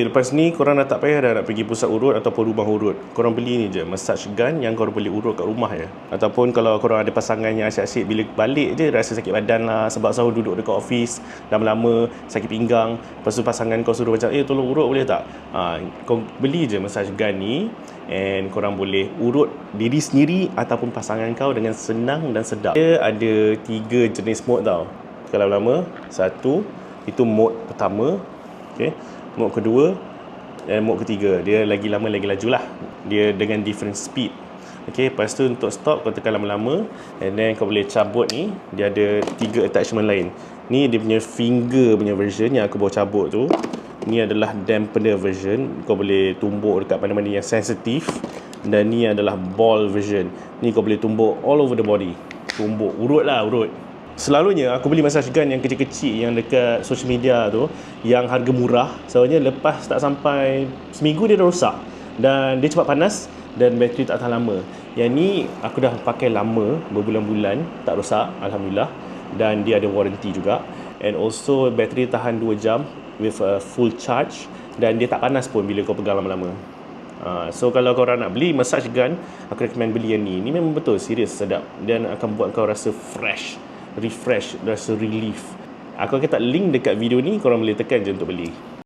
Lepas ni korang dah tak payah dah nak pergi pusat urut ataupun rumah urut. Korang beli ni je, massage gun yang korang boleh urut kat rumah je. Ataupun kalau korang ada pasangan yang asyik-asyik, bila balik je rasa sakit badan lah sebab selalu duduk dekat office lama-lama, sakit pinggang. Lepas tu pasangan kau suruh macam, tolong urut boleh tak? Kau beli je massage gun ni, and korang boleh urut diri sendiri ataupun pasangan kau dengan senang dan sedap. Dia ada 3 jenis mode tau. Kalau lama, satu, itu mode pertama. Okay. Mode kedua dan mode ketiga, dia lagi lama lagi laju lah. Dia dengan different speed. Okay, lepas tu untuk stop kau tekan lama-lama, and then kau boleh cabut ni. Dia ada 3 attachment lain. Ni dia punya finger punya version yang aku bawa cabut tu. Ni adalah dampener version, kau boleh tumbuk dekat mana-mana yang sensitif. Dan ni adalah ball version, ni kau boleh tumbuk all over the body. Tumbuk, urut lah, urut. Selalunya aku beli massage gun yang kecil-kecil yang dekat social media tu, yang harga murah. Soalnya lepas tak sampai seminggu dia dah rosak, dan dia cepat panas dan bateri tak tahan lama. Yang ni aku dah pakai lama, berbulan-bulan, tak rosak alhamdulillah, dan dia ada warranty juga. And also bateri tahan 2 jam with a full charge, dan dia tak panas pun bila kau pegang lama-lama. So kalau korang nak beli massage gun, aku recommend beli yang ni. Ni memang betul serius sedap, dan akan buat kau rasa fresh, refresh, rasa relief. Aku akan letak link dekat video ni, korang boleh tekan je untuk beli.